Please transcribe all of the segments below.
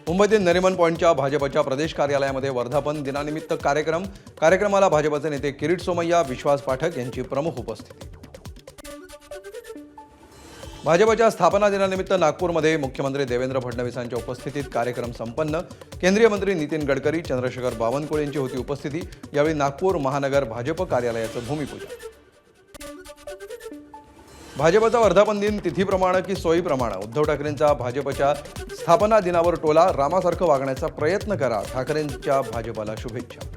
मुंबईतील नरिमन पॉइंटच्या भाजपच्या प्रदेश कार्यालयामध्ये वर्धापन दिनानिमित्त कार्यक्रमाला भाजपचे नेते किरीट सोमय्या, विश्वास पाठक यांची प्रमुख उपस्थिती। भाजपच्या स्थापना दिनानिमित्त नागपूरमध्ये मुख्यमंत्री देवेंद्र फडणवीसांच्या उपस्थितीत कार्यक्रम संपन्न। केंद्रीय मंत्री नितीन गडकरी, चंद्रशेखर बावनकुळे यांची होती उपस्थिती। यावेळी नागपूर महानगर भाजप कार्यालयाचं भूमिपूजन। भाजपचा वर्धापन दिन तिथीप्रमाणे की सोयीप्रमाणे उद्धव ठाकरेंचा भाजपच्या स्थापना दिनावर टोला, रामासारखं वागण्याचा प्रयत्न करा, ठाकरेंच्या भाजपला शुभेच्छा।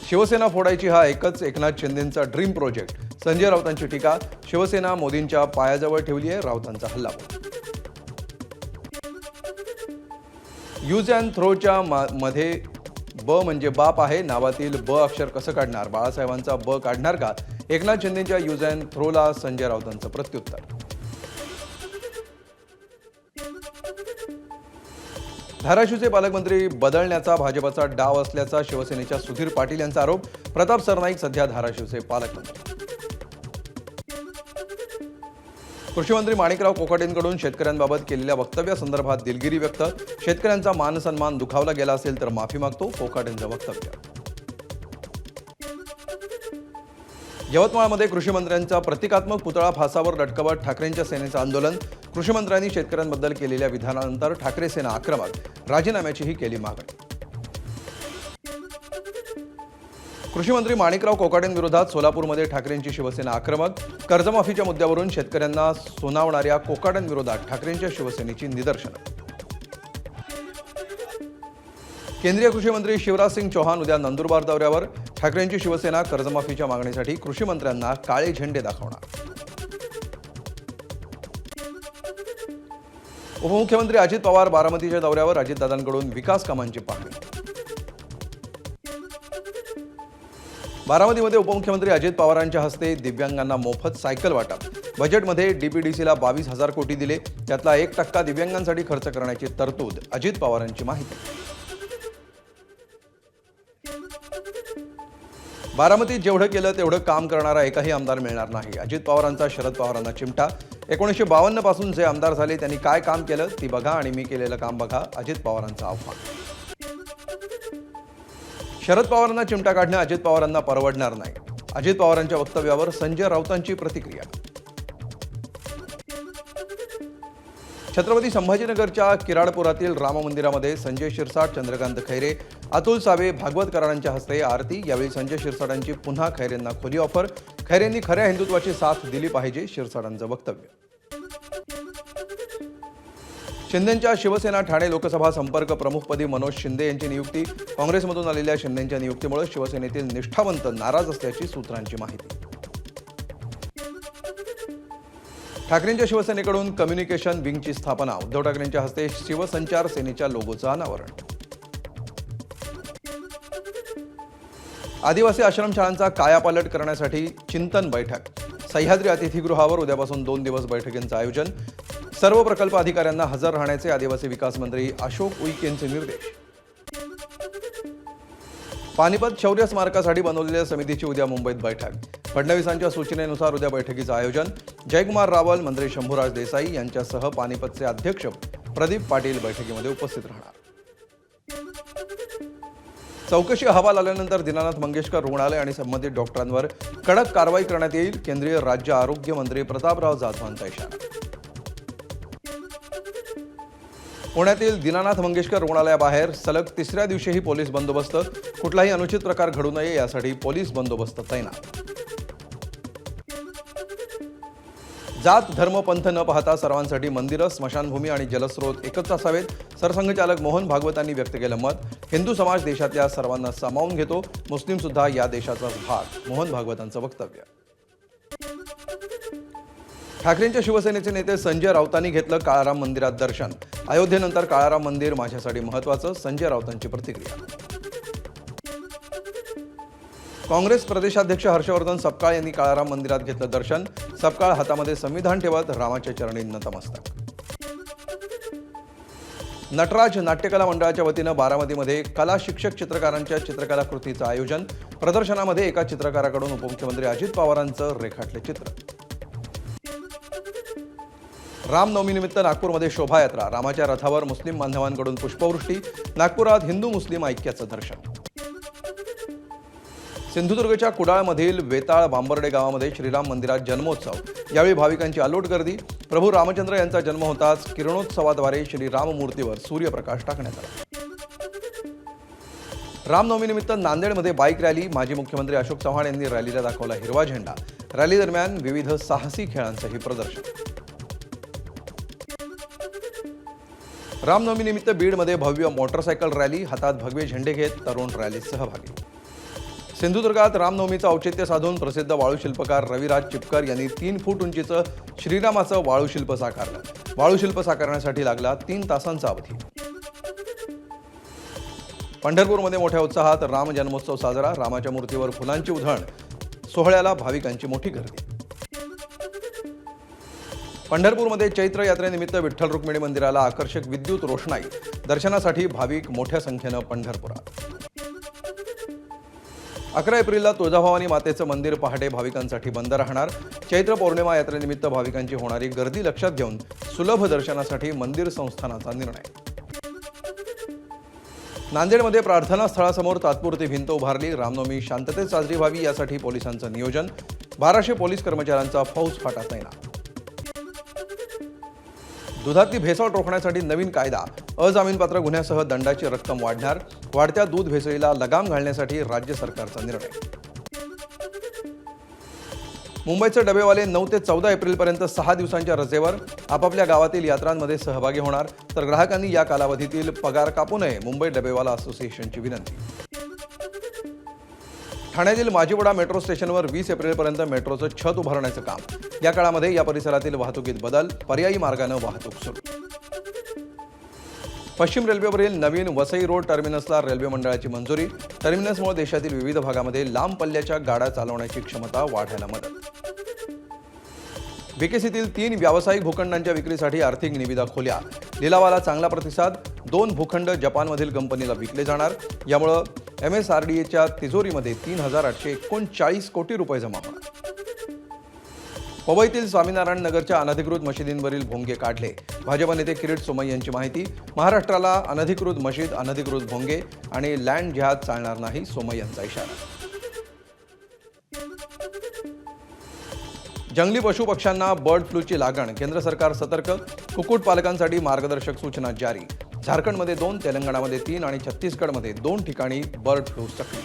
शिवसेना फोडायची हा एकच एकनाथ शिंदेंचा ड्रीम प्रोजेक्ट, संजय राऊतांची टीका। शिवसेना मोदींच्या पायाजवळ ठेवली आहे, राऊतांचा हल्लाबोल। यूज अँड थ्रोच्या मध्ये ब म्हणजे बाप आहे, नावातील ब अक्षर कसं काढणार? बाळासाहेबांचा ब काढणार का? एकनाथ शिंदेंच्या यूज अँड थ्रोला संजय राऊतांचं प्रत्युत्तर। धाराशिवचे पालकमंत्री बदलण्याचा भाजपचा डाव असल्याचा शिवसेनेच्या सुधीर पाटील यांचा आरोप। प्रताप सरनाईक सध्या धाराशिवचे पालकमंत्री। कृषीमंत्री माणिकराव कोकाटेंकडून शेतकऱ्यांबाबत केलेल्या वक्तव्यासंदर्भात दिलगिरी व्यक्त। शेतकऱ्यांचा मानसन्मान दुखावला गेला असेल तर माफी मागतो, कोकाटेंचं वक्तव्य। यवतमाळमध्ये कृषीमंत्र्यांचा प्रतिकात्मक पुतळा फासावर लटकवत ठाकरेंच्या सेनेचं आंदोलन। कृषीमंत्र्यांनी शेतकऱ्यांबद्दल केलेल्या विधानानंतर ठाकरे सेना आक्रमक, राजीनाम्याचीही केली मागणी। कृषीमंत्री माणिकराव कोकाटेंविरोधात सोलापूरमध्ये ठाकरेंची शिवसेना आक्रमक। कर्जमाफीच्या मुद्द्यावरून शेतकऱ्यांना सुनावणाऱ्या कोकाटेंविरोधात ठाकरेंच्या शिवसेनेची निदर्शनं। केंद्रीय कृषी मंत्री शिवराज सिंग चौहान उद्या नंदुरबार दौऱ्यावर। ठाकरेंची शिवसेना कर्जमाफीच्या मागणीसाठी कृषी मंत्र्यांना काळे झेंडे दाखवणार। उपमुख्यमंत्री अजित पवार बारामतीच्या दौऱ्यावर, अजितदादांकडून विकास कामांची पाहणी। बारामतीमध्ये उपमुख्यमंत्री अजित पवारांच्या हस्ते दिव्यांगांना मोफत सायकल वाटप। बजेटमध्ये डीपीडीसीला 22,000 कोटी दिले, त्यातला 1% दिव्यांगांसाठी खर्च करण्याची तरतूद। अजित पवारांची माहिती। बारामतीत जेवढं केलं तेवढं काम करणारा एकही आमदार मिळणार नाही, अजित पवारांचा शरद पवारांना चिमटा। 1952 पासून जे आमदार झाले त्यांनी काय काम केलं ती बघा आणि मी केलेलं काम बघा, अजित पवारांचं आव्हान। शरद पवारांना चिमटा काढणं अजित पवारांना परवडणार नाही, अजित पवारांच्या वक्तव्यावर संजय राऊतांची प्रतिक्रिया। छत्रपती संभाजीनगरच्या किराडपुरातील राम मंदिरामध्ये संजय शिरसाट, चंद्रकांत खैरे, अतुल सावे, भागवत कराडांच्या हस्ते आरती। यावेळी संजय शिरसाटांची पुन्हा खैरेंना खुली ऑफर। खैरेंनी खऱ्या हिंदुत्वाची साथ दिली पाहिजे, शिरसाटांचं वक्तव्य। शिंदेंच्या शिवसेना ठाणे लोकसभा संपर्क प्रमुखपदी मनोज शिंदे यांची नियुक्ती। काँग्रेसमधून आलेल्या शिंदेंच्या नियुक्तीमुळे शिवसेनेतील निष्ठावंत नाराज असल्याची सूत्रांची माहिती। ठाकरेंच्या शिवसेनेकडून कम्युनिकेशन विंगची स्थापना। उद्धव ठाकरेंच्या हस्ते शिवसंचार सेनेच्या लोगोचं अनावरण। आदिवासी आश्रमशाळांचा कायापालट करण्यासाठी चिंतन बैठक। सह्याद्री अतिथीगृहावर उद्यापासून 2 दिवस बैठकींचं आयोजन। सर्व प्रकल्प अधिकाऱ्यांना हजर राहण्याचे आदिवासी विकास मंत्री अशोक उईके यांचे निर्देश। पानिपत शौर्य स्मारकासाठी बनवलेल्या समितीची उद्या मुंबईत बैठक। फडणवीसांच्या सूचनेनुसार उद्या बैठकीचं आयोजन। जयकुमार रावल, मंत्री शंभूराज देसाई यांच्यासह पानिपतचे अध्यक्ष प्रदीप पाटील बैठकीमध्ये उपस्थित राहणार। चौकशी अहवाल आल्यानंतर दीनानाथ मंगेशकर रुग्णालय आणि संबंधित डॉक्टरांवर कडक कारवाई करण्यात येईल, केंद्रीय राज्य आरोग्य मंत्री प्रतापराव जाधवांचा इशारा। पुण्यातील दीनानाथ मंगेशकर रुग्णालयाबाहेर सलग 3ऱ्या दिवशीही पोलीस बंदोबस्त। कुठलाही अनुचित प्रकार घडू नये यासाठी पोलीस बंदोबस्त तैनात। जात, धर्म, पंथ न पाहता सर्वांसाठी मंदिरं, स्मशानभूमी आणि जलस्रोत एकच असावेत, सरसंघचालक मोहन भागवतांनी व्यक्त केलं मत। हिंदू समाज देशातल्या सर्वांना सामावून घेतो, मुस्लिम सुद्धा या देशाचाच भाग, मोहन भागवतांचं वक्तव्य। ठाकरेंच्या शिवसेनेचे नेते संजय राऊतांनी घेतलं काळाराम मंदिरात दर्शन। अयोध्येनंतर काळाराम मंदिर माझ्यासाठी महत्त्वाचं, संजय राऊतांची प्रतिक्रिया। काँग्रेस प्रदेशाध्यक्ष हर्षवर्धन सपकाळ यांनी काळाराम मंदिरात घेतलं दर्शन। सपकाळ हातामध्ये संविधान ठेवत रामाच्या चरणी नतमस्तक। नटराज नाट्यकला मंडळाच्या वतीनं बारामतीमध्ये कला शिक्षक चित्रकारांच्या चित्रकला कृतीचं आयोजन। प्रदर्शनामध्ये एका चित्रकाराकडून उपमुख्यमंत्री अजित पवारांचं रेखाटले चित्र। रामनवमीनिमित्त नागपूरमध्ये शोभायात्रा, रामाच्या रथावर मुस्लिम बांधवांकडून पुष्पवृष्टी, नागपुरात हिंदू मुस्लिम ऐक्याचं दर्शन. सिंधुदुर्गच्या कुडाळमधील वेताळ बांबर्डे गावामध्ये श्रीराम मंदिरात जन्मोत्सव. यावेळी भाविकांची अलोट गर्दी. प्रभू रामचंद्र यांचा जन्म होताच किरणोत्सवाद्वारे श्रीराममूर्तीवर सूर्यप्रकाश टाकण्यात आला. रामनवमीनिमित्त नांदेडमध्ये बाईक रॅली. माजी मुख्यमंत्री अशोक चव्हाण यांनी रॅलीला दाखवला हिरवा झेंडा. रॅली दरम्यान विविध साहसी खेळांचंही प्रदर्शन. रामनवमीनिमित्त बीडमध्ये भव्य मोटरसायकल रॅली. हातात भगवे झेंडे घेत तरुण रॅलीत सहभागी. सिंधुदुर्गात रामनवमीचं औचित्य साधून प्रसिद्ध वाळूशिल्पकार रविराज चिपकर यांनी 3 फूट उंचीचं श्रीरामाचं वाळूशिल्प साकारलं. वाळूशिल्प साकारण्यासाठी लागला 3 तासांचा अवधी. पंढरपूरमध्ये मोठ्या उत्साहात राम जन्मोत्सव साजरा. रामाच्या मूर्तीवर फुलांची उधळण. सोहळ्याला भाविकांची मोठी गर्दी. पंढरपूरमध्ये चैत्र यात्रेनिमित्त विठ्ठल रुक्मिणी मंदिराला आकर्षक विद्युत रोषणाई. दर्शनासाठी भाविक मोठ्या संख्येनं पंढरपुरात. 11 एप्रिलला तुळजाभवानी मातेचं मंदिर पहाटे भाविकांसाठी बंद राहणार. चैत्र पौर्णिमा यात्रेनिमित्त भाविकांची होणारी गर्दी लक्षात घेऊन सुलभ दर्शनासाठी मंदिर संस्थानाचा निर्णय. नांदेडमध्ये प्रार्थना स्थळासमोर तात्पुरती भिंत उभारली. रामनवमी शांततेत साजरी व्हावी यासाठी पोलिसांचं नियोजन. 1200 पोलीस कर्मचाऱ्यांचा फौजफाटा तैनात. दुधातली भेसळ रोखण्यासाठी नवीन कायदा. अजामीनपात्र गुन्ह्यासह दंडाची रक्कम वाढणार. वाढत्या दूध भेसळीला लगाम घालण्यासाठी राज्य सरकारचा निर्णय. मुंबईचे डबेवाले 9 ते 14 एप्रिलपर्यंत 6 दिवसांच्या रजेवर आपापल्या गावातील यात्रांमध्ये सहभागी होणार. तर ग्राहकांनी या कालावधीतील पगार कापू नये. मुंबई डबेवाला असोसिएशनची विनंती. ठाण्यातील माजीवडा मेट्रो स्टेशनवर 20 एप्रिलपर्यंत मेट्रोचं छत उभारण्याचं काम. या काळामध्ये या परिसरातील वाहतुकीत बदल. पर्यायी मार्गानं वाहतूक सुरू. पश्चिम रेल्वेवरील नवीन वसई रोड टर्मिनसला रेल्वे मंडळाची मंजुरी. टर्मिनसमुळे देशातील विविध भागामध्ये लांब पल्ल्याच्या गाड्या चालवण्याची क्षमता वाढायला मदत. बीकेसीतील 3 व्यावसायिक भूखंडांच्या विक्रीसाठी आर्थिक निविदा खोल्या. लिलावाला चांगला प्रतिसाद. 2 भूखंड जपानमधील कंपनीला विकले जाणार. यामुळे MSRDAच्या तिजोरीमध्ये 3,839 कोटी रुपये जमा होणार. मुंबईतील स्वामीनारायण नगरच्या अनधिकृत मशिदींवरील भोंगे काढले. भाजप नेते किरीट सोमय्या यांची माहिती. महाराष्ट्राला अनधिकृत मशीद, अनधिकृत भोंगे आणि लँड जिहाद चालणार नाही, सोमय्यांचा इशारा. जंगली पशुपक्ष्यांना बर्ड फ्लूची लागण. केंद्र सरकार सतर्क. कुक्कुटपालकांसाठी मार्गदर्शक सूचना जारी. झारखंडमध्ये 2, तेलंगणामध्ये 3 आणि छत्तीसगडमध्ये 2 ठिकाणी बर्ड फ्लू सक्रिय.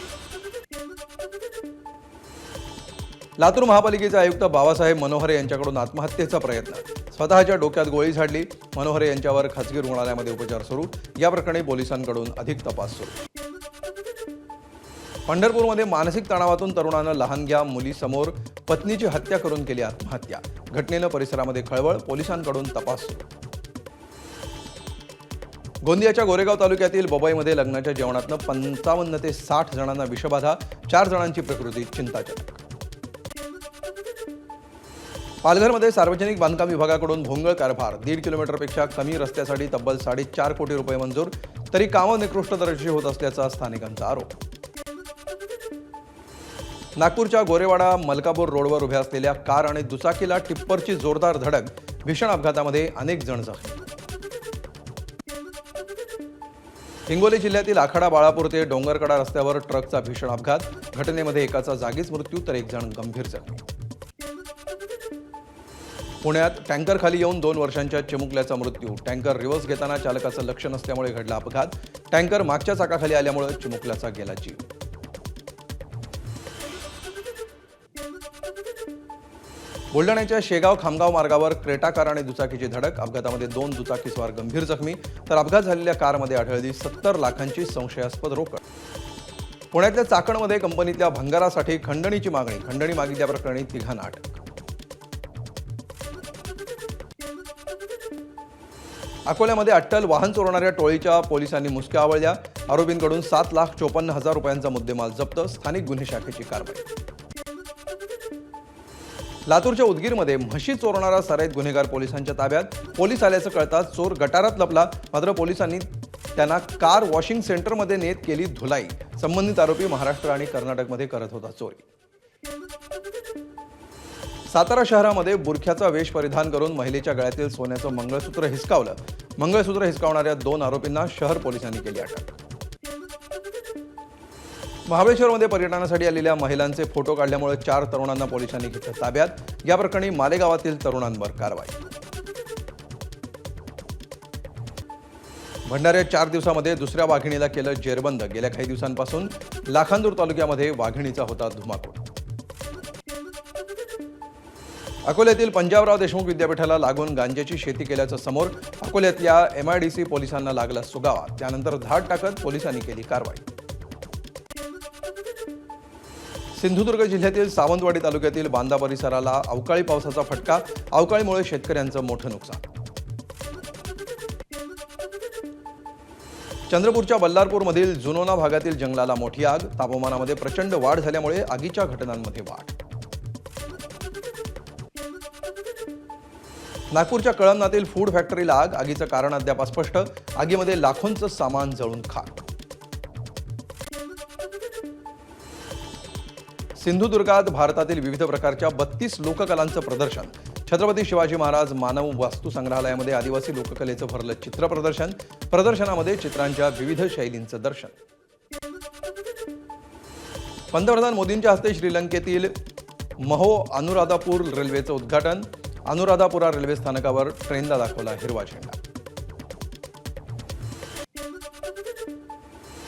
लातूर महापालिकेचे आयुक्त बाबासाहेब मनोहरे यांच्याकडून आत्महत्येचा प्रयत्न. स्वतःच्या डोक्यात गोळी झाडली. मनोहरे यांच्यावर खासगी रुग्णालयामध्ये उपचार सुरू. या प्रकरणी पोलिसांकडून अधिक तपास सुरू. पंढरपूरमध्ये मानसिक तणावातून तरुणानं लहानग्या मुलीसमोर पत्नीची हत्या करून केली आत्महत्या. घटनेनं परिसरामध्ये खळबळ. पोलिसांकडून तपास सुरू. गोंदियाच्या गोरेगाव तालुक्यातील बबईमध्ये लग्नाच्या जेवणातनं 55 ते 60 जणांना विषबाधा. 4 जणांची प्रकृती चिंताजनक. पालघरमध्ये सार्वजनिक बांधकाम विभागाकडून भोंगळ कारभार. 1.5 किलोमीटरपेक्षा कमी रस्त्यासाठी तब्बल 4.5 कोटी रुपये मंजूर. तरी कामं निकृष्ट दर्जाची होत असल्याचा स्थानिकांचा आरोप. नागपूरच्या गोरेवाडा मलकापूर रोडवर उभ्या असलेल्या कार आणि दुचाकीला टिप्परची जोरदार धडक. भीषण अपघातामध्ये अनेक जण जखमी. हिंगोली जिल्ह्यातील आखाडा बाळापूर ते डोंगरकडा रस्त्यावर ट्रकचा भीषण अपघात. घटनेमध्ये एकाचा जागीच मृत्यू तर 1 जण गंभीर जखमी. पुण्यात टँकर खाली येऊन 2 वर्षांच्या चिमुकल्याचा मृत्यू. टँकर रिव्हर्स घेताना चालकाचं लक्ष नसल्यामुळे घडला अपघात. टँकर मागच्या चाकाखाली आल्यामुळे चिमुकल्याचा गेला जीव. बुलढाण्याच्या शेगाव खामगाव मार्गावर क्रेटा कार आणि दुचाकीची धडक. अपघातामध्ये 2 दुचाकीस्वार गंभीर जखमी. तर अपघात झालेल्या कारमध्ये आढळली 70 लाखांची संशयास्पद रोकड. पुण्यातल्या चाकणमध्ये कंपनीतल्या भंगारासाठी खंडणीची मागणी. खंडणी मागितल्याप्रकरणी 3 अटक. अकोल्यामध्ये अट्टल वाहन चोरणाऱ्या टोळीच्या पोलिसांनी मुसक्या आवळल्या. आरोपींकडून 7,54,000 रुपयांचा मुद्देमाल जप्त. स्थानिक गुन्हे शाखेची कारवाई. लातूरच्या उदगीरमध्ये म्हशी चोरणारा सराईत गुन्हेगार पोलिसांच्या ताब्यात. पोलीस आल्याचं कळताच चोर गटारात लपला. मात्र पोलिसांनी त्यांना कार वॉशिंग सेंटरमध्ये नेत केली धुलाई. संबंधित आरोपी महाराष्ट्र आणि कर्नाटकमध्ये करत होता चोरी. सातारा शहरामध्ये बुरख्याचा वेश परिधान करून महिलेच्या गळ्यातील सोन्याचं मंगळसूत्र हिसकावलं. मंगळसूत्र हिसकावणाऱ्या 2 आरोपींना शहर पोलिसांनी केली अटक. महाबळेश्वरमध्ये पर्यटनासाठी आलेल्या महिलांचे फोटो काढल्यामुळे 4 तरुणांना पोलिसांनी घेतलं ताब्यात. या प्रकरणी मालेगावातील तरुणांवर कारवाई. भंडाऱ्यात 4 दिवसामध्ये दुसऱ्या वाघिणीला केलं जेरबंद. गेल्या काही दिवसांपासून लाखांदूर तालुक्यामध्ये वाघिणीचा होता धुमाकूळ. अकोल्यातील पंजाबराव देशमुख विद्यापीठाला लागून गांजाची शेती केल्याचं समोर. अकोल्यातल्या MIDC पोलिसांना लागला सुगावा. त्यानंतर धाड टाकत पोलिसांनी केली कारवाई. सिंधुदुर्ग जिल्ह्यातील सावंतवाडी तालुक्यातील बांदा परिसराला अवकाळी पावसाचा फटका. अवकाळीमुळे शेतकऱ्यांचं मोठं नुकसान. चंद्रपूरच्या बल्लारपूरमधील जुनोना भागातील जंगलाला मोठी आग. तापमानामध्ये प्रचंड वाढ झाल्यामुळे आगीच्या घटनांमध्ये वाढ. नागपूरच्या कळमनातील फूड फॅक्टरीला आग. आगीचं कारण अद्याप अस्पष्ट. आगीमध्ये लाखोंचं सामान जळून खाक. सिंधुदुर्गात भारतातील विविध प्रकारच्या 32 लोककलांचं प्रदर्शन. छत्रपती शिवाजी महाराज मानव वास्तू संग्रहालयामध्ये आदिवासी लोककलेचं भरलं चित्र प्रदर्शन. प्रदर्शनामध्ये चित्रांच्या विविध शैलींचं दर्शन. पंतप्रधान मोदींच्या हस्ते श्रीलंकेतील महो अनुराधापूर रेल्वेचं उद्घाटन. अनुराधापुरा रेल्वे स्थानकावर ट्रेनला दाखवला हिरवा झेंडा.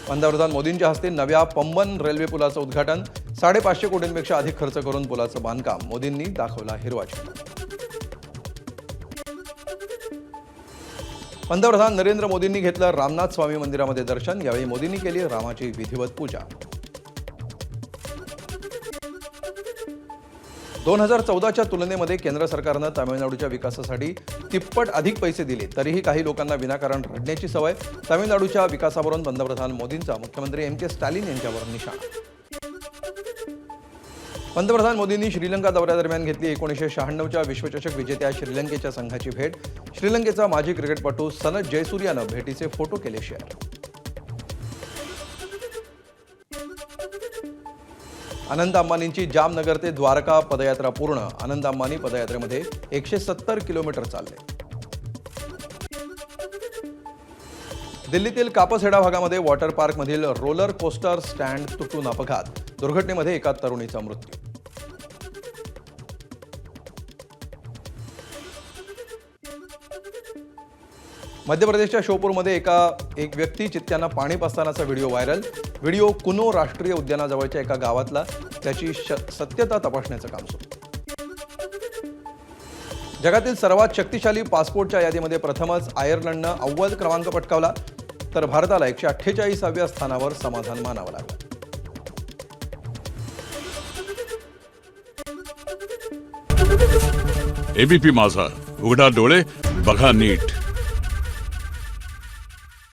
पंतप्रधान मोदींच्या हस्ते नव्या पंबन रेल्वे पुलाचं उद्घाटन. 550 कोटींपेक्षा अधिक खर्च करून पुलाचं बांधकाम. मोदींनी दाखवला हिरवा झेंडा. पंतप्रधान नरेंद्र मोदींनी घेतलं रामनाथ स्वामी मंदिरामध्ये दर्शन. यावेळी मोदींनी केली रामाची विधिवत पूजा. 2014च्या तुलनेमध्ये केंद्र सरकारनं तामिळनाडूच्या विकासासाठी तिप्पट अधिक पैसे दिले. तरीही काही लोकांना विनाकारण रडण्याची सवय. तामिळनाडूच्या विकासावरून पंतप्रधान मोदींचा मुख्यमंत्री MK स्टॅलिन यांच्यावर निशाणा. पंतप्रधान मोदींनी श्रीलंका दौऱ्यादरम्यान घेतली 1996च्या विश्वचषक विजेत्या श्रीलंकेच्या संघाची भेट. श्रीलंकेचा माजी क्रिकेटपटू सनथ जयसूर्यानं भेटीचे फोटो केले शेअर. अनंत अंबानींची जामनगर ते द्वारका पदयात्रा पूर्ण. अनंत अंबानी पदयात्रेमध्ये 170 किलोमीटर चालले. दिल्लीतील कापसहेडा भागामध्ये वॉटर पार्कमधील रोलर कोस्टर स्टँड तुटून अपघात. दुर्घटनेमध्ये एका तरुणीचा मृत्यू. मध्य प्रदेशच्या शोपूरमध्ये एक व्यक्ती चित्त्यांना पाणी पाजतानाचा व्हिडिओ व्हायरल. व्हिडिओ कुनो राष्ट्रीय उद्यानाजवळच्या एका गावातला. त्याची सत्यता तपासण्याचं काम सुरू. जगातील सर्वात शक्तिशाली पासपोर्टच्या यादीमध्ये प्रथमच आयर्लंडनं अव्वल क्रमांक पटकावला. तर भारताला 148व्या स्थानावर समाधान मानावं लागलं. ABP माझा, उघडा डोळे बघा नीट.